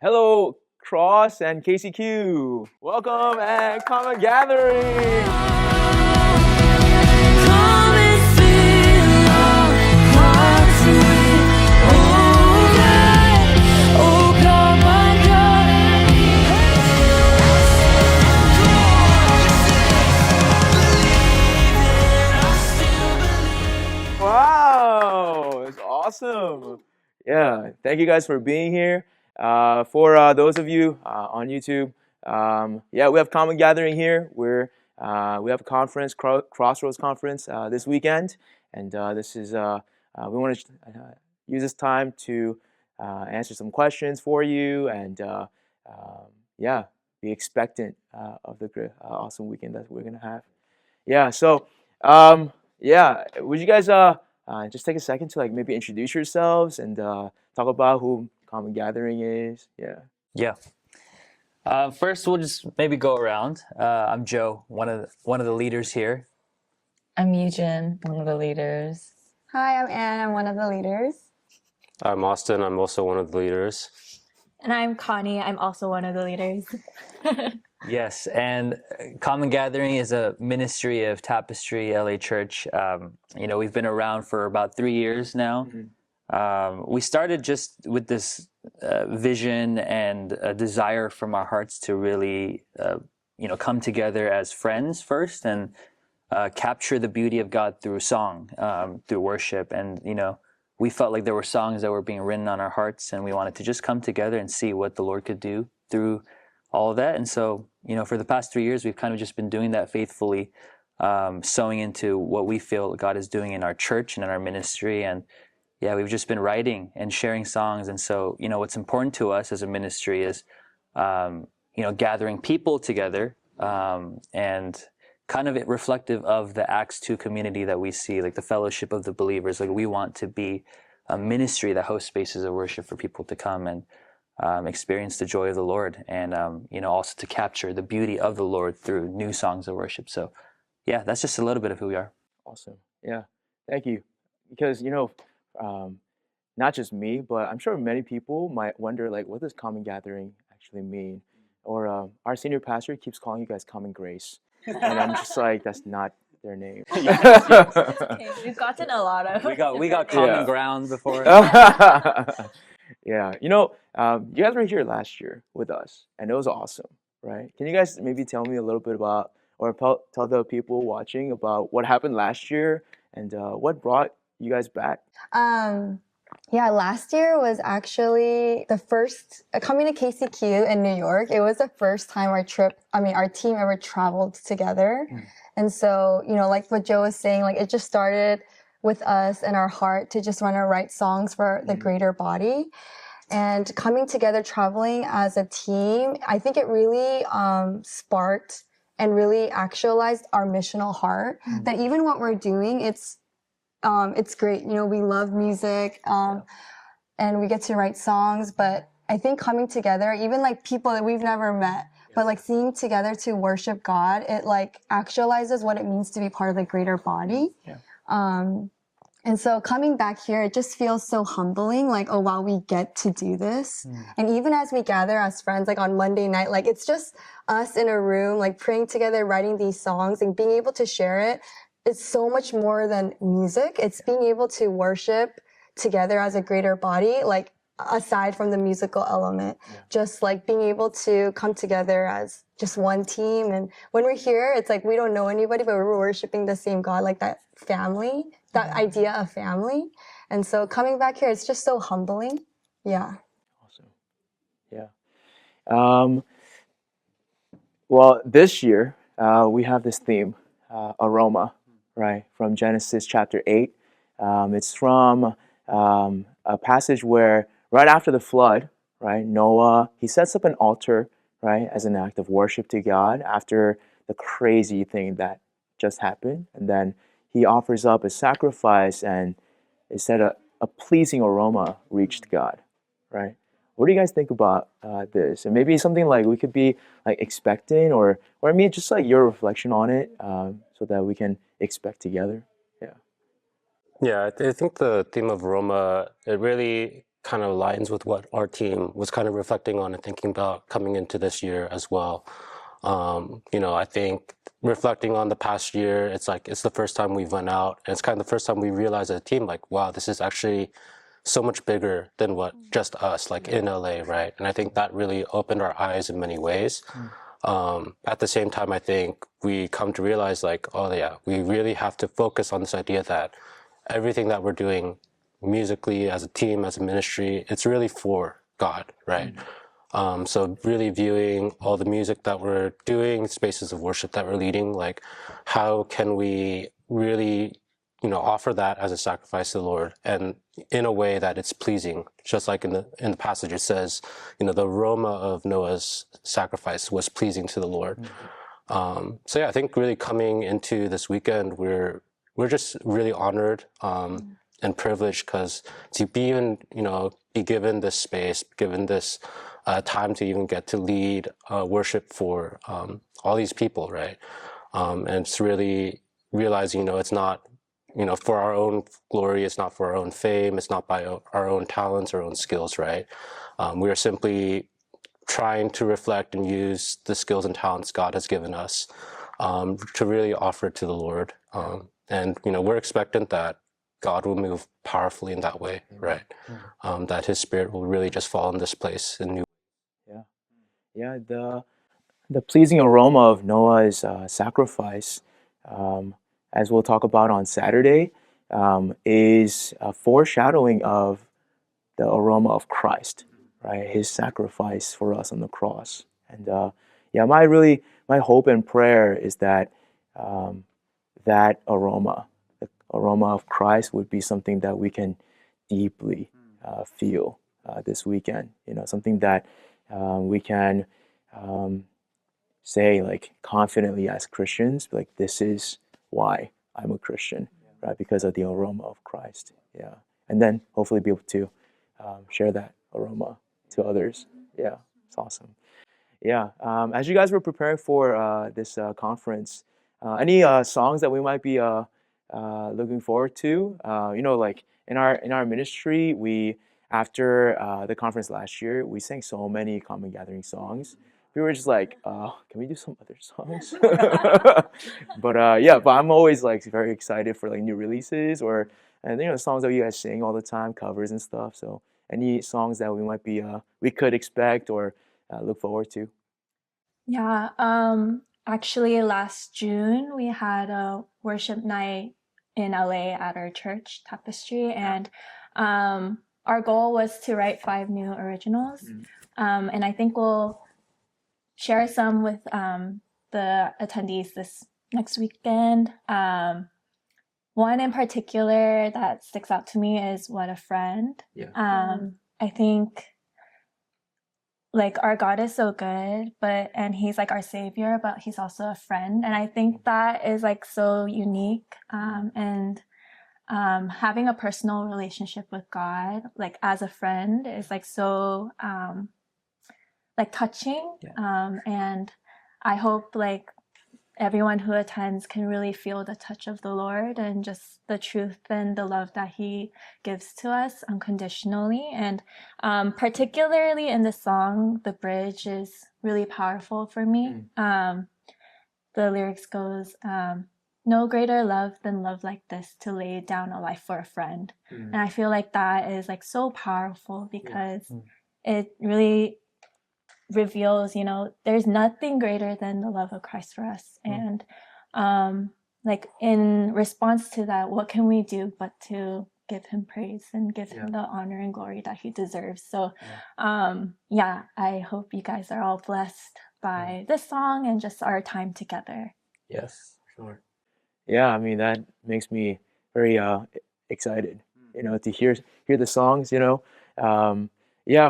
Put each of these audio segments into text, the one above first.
Hello, Cross and KCQ. Welcome and Common Gathering. Come and fill our hearts with open, oh come Wow, it's awesome. Yeah, thank you guys for being here. For those of you on YouTube, yeah, we have Common Gathering here. We have a conference, Crossroads conference this weekend, and this is we want to use this time to answer some questions for you, and yeah, be expectant of the awesome weekend that we're gonna have. Yeah, so yeah, would you guys just take a second to like maybe introduce yourselves and talk about who Common Gathering is? Yeah. Yeah. First, we'll just maybe go around. I'm Joe, one of the leaders here. I'm Eugen, one of the leaders. Hi, I'm Anne. I'm one of the leaders. I'm Austin. I'm also one of the leaders. And I'm Connie. I'm also one of the leaders. Yes, and Common Gathering is a ministry of Tapestry LA Church. We've been around for about 3 years now. We started just with this vision and a desire from our hearts to really, come together as friends first and capture the beauty of God through song, through worship. And, we felt like there were songs that were being written on our hearts, and we wanted to just come together and see what the Lord could do through all of that. And so, for the past 3 years, we've kind of just been doing that faithfully, sowing into what we feel God is doing in our church and in our ministry. And yeah, we've just been writing and sharing songs. And so, what's important to us as a ministry is, gathering people together, and kind of reflective of the Acts 2 community that we see, like the fellowship of the believers. Like we want to be a ministry that hosts spaces of worship for people to come and experience the joy of the Lord, and also to capture the beauty of the Lord through new songs of worship. So yeah, that's just a little bit of who we are. Awesome. Yeah. Thank you. Because not just me, but I'm sure many people might wonder, like, what does Common Gathering actually mean? Or our senior pastor keeps calling you guys Common Grace, and I'm just like, that's not their name. Okay, we've gotten a lot of. We got common ground before. Yeah, you guys were here last year with us, and it was awesome, right? Can you guys maybe tell me a little bit about, or tell the people watching about what happened last year and what brought you guys back? Yeah, last year was actually the first coming to KCQ in New York. It was the first time our team ever traveled together. And so, like what Joe was saying, like it just started with us and our heart to just want to write songs for the greater body. And coming together, traveling as a team, I think it really sparked and really actualized our missional heart. That even what we're doing, it's great. We love music, and we get to write songs. But I think coming together, even like people that we've never met, but like seeing together to worship God, it like actualizes what it means to be part of the greater body. And so coming back here, it just feels so humbling, like, oh, wow, we get to do this. And even as we gather as friends, like on Monday night, like it's just us in a room, like praying together, writing these songs and being able to share it. It's so much more than music. It's being able to worship together as a greater body, like aside from the musical element, just like being able to come together as just one team. And when we're here, it's like we don't know anybody, but we're worshiping the same God, like that family, that idea of family. And so coming back here, it's just so humbling. Yeah. Awesome. Yeah. Well, this year we have this theme, aroma, right, from Genesis chapter 8. It's from a passage where right after the flood, right, Noah, he sets up an altar, right, as an act of worship to God after the crazy thing that just happened. And then he offers up a sacrifice, and it said a pleasing aroma reached God, right? What do you guys think about this? And maybe something like we could be like expecting, or I mean, just like your reflection on it, so that we can expect together. Yeah. Yeah, I think the theme of aroma, it really kind of aligns with what our team was kind of reflecting on and thinking about coming into this year as well. I think reflecting on the past year, it's the first time we've went out, and it's kind of the first time we realized as a team, like, wow, this is actually so much bigger than what just us, like in LA, right? And I think that really opened our eyes in many ways. At the same time, I think we come to realize, like, oh yeah, we really have to focus on this idea that everything that we're doing musically, as a team, as a ministry, it's really for God, right? So really viewing all the music that we're doing, spaces of worship that we're leading, like, how can we really, offer that as a sacrifice to the Lord, and in a way that it's pleasing, just like in the passage it says, the aroma of Noah's sacrifice was pleasing to the Lord. So yeah, I think really coming into this weekend, we're just really honored and privileged, because to be even, be given this space, given this time to even get to lead worship for all these people, right? And it's really realizing, it's not, for our own glory, it's not for our own fame, it's not by our own talents, our own skills, right? We are simply trying to reflect and use the skills and talents God has given us to really offer it to the Lord. And, we're expectant that God will move powerfully in that way, right? That His Spirit will really just fall in this place in new. Yeah, the pleasing aroma of Noah's sacrifice, as we'll talk about on Saturday, is a foreshadowing of the aroma of Christ, right? His sacrifice for us on the cross. And my hope and prayer is that that aroma, the aroma of Christ, would be something that we can deeply feel this weekend. Something that we can say, like, confidently as Christians, like, this is why I'm a Christian, right? Because of the aroma of Christ. Yeah. And then hopefully be able to share that aroma to others. Yeah, it's awesome. Yeah. As you guys were preparing for this conference, any songs that we might be looking forward to? Like in our ministry, we, after the conference last year, we sang so many Common Gathering songs. We were just like, can we do some other songs? But I'm always like very excited for like new releases, or songs that you guys sing all the time, covers and stuff. So any songs that we might be we could expect or look forward to? Yeah. Actually, last June we had a worship night in LA at our church, Tapestry, and our goal was to write 5 new originals. And I think we'll share some with the attendees this next weekend. One in particular that sticks out to me is What a Friend. I think, like, our God is so good, and He's like our Savior, but He's also a friend. And I think that is like so unique. And having a personal relationship with God, like as a friend, is like so like touching. And I hope like everyone who attends can really feel the touch of the Lord and just the truth and the love that He gives to us unconditionally. And particularly in the song, the bridge is really powerful for me. The lyrics goes, no greater love than love like this, to lay down a life for a friend. And I feel like that is like so powerful, because it really reveals, there's nothing greater than the love of Christ for us. And like in response to that, what can we do but to give Him praise and give Him the honor and glory that He deserves? So I hope you guys are all blessed by this song and just our time together. Yes, sure. Yeah, I mean, that makes me very excited, to hear the songs,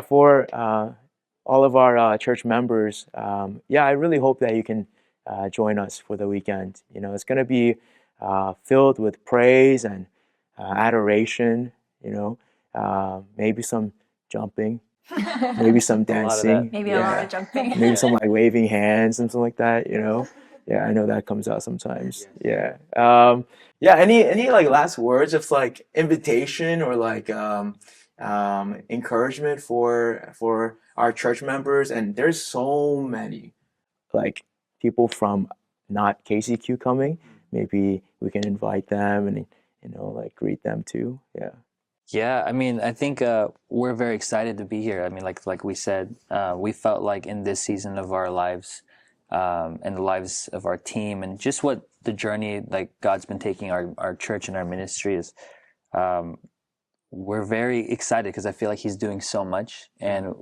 for all of our church members. I really hope that you can join us for the weekend. It's going to be filled with praise and adoration, maybe some jumping, maybe some dancing. Maybe a lot of jumping. Maybe some like waving hands and something like that, Yeah, I know that comes out sometimes. Any like last words of like invitation, or like encouragement for our church members. And there's so many like people from not KCQ coming. Maybe we can invite them and like greet them too. Yeah. Yeah, I mean, I think we're very excited to be here. I mean, like we said, we felt like in this season of our lives, and the lives of our team, and just what the journey like God's been taking our church and our ministry is, we're very excited because I feel like He's doing so much. And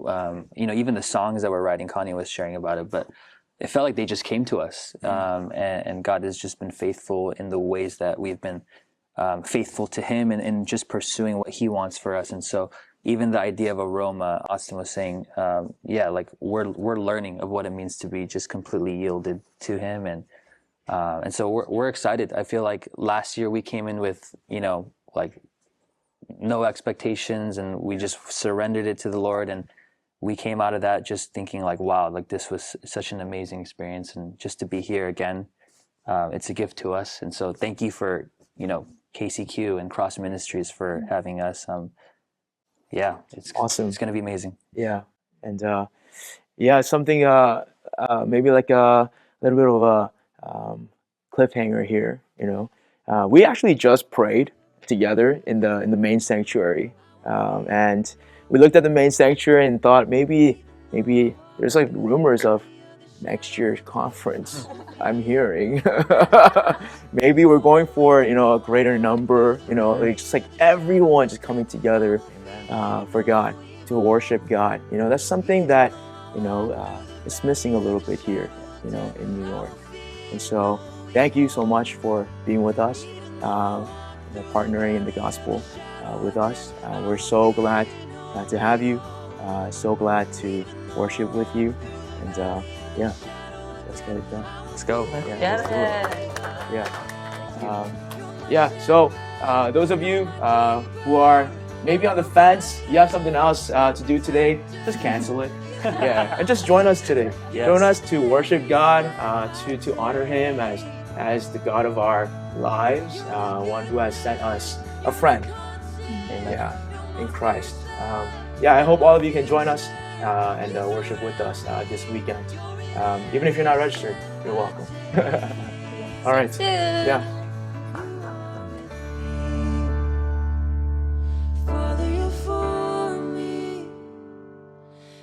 even the songs that we're writing, Connie was sharing about it, but it felt like they just came to us, and God has just been faithful in the ways that we've been faithful to Him and just pursuing what He wants for us. And so even the idea of aroma, Austin was saying, like we're learning of what it means to be just completely yielded to Him, and so we're excited. I feel like last year we came in with like no expectations, and we just surrendered it to the Lord, and we came out of that just thinking like, wow, like this was such an amazing experience, and just to be here again, it's a gift to us. And so thank you for KCQ and Cross Ministries for having us. It's awesome. It's going to be amazing. Yeah. And something maybe like a little bit of a cliffhanger here. We actually just prayed together in the main sanctuary, and we looked at the main sanctuary and thought maybe there's like rumors of next year's conference. I'm hearing maybe we're going for a greater number, like just like everyone just coming together for God, to worship God. That's something that is missing a little bit here in New York. And so thank you so much for being with us, partnering in the gospel with us. We're so glad to have you, so glad to worship with you, and let's get it done. Let's go. Yeah, let's do it. Yeah. So those of you who are maybe on the fence, you have something else to do today, just cancel it. And just join us today. Yes. Join us to worship God, to honor Him as the God of our lives, one who has sent us a friend. In Christ. I hope all of you can join us and worship with us this weekend. Even if you're not registered, you're welcome. All right. Yeah. Father, you're for me.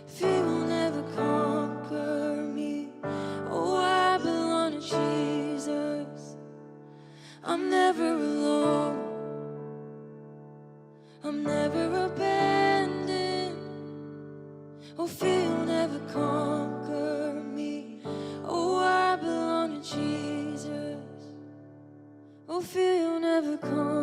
Fear will never conquer me. Oh, I belong to Jesus. I'm never alone. I'm never abandoned. Oh, fear will never conquer me. Oh, I belong to Jesus. Oh, fear will never conquer.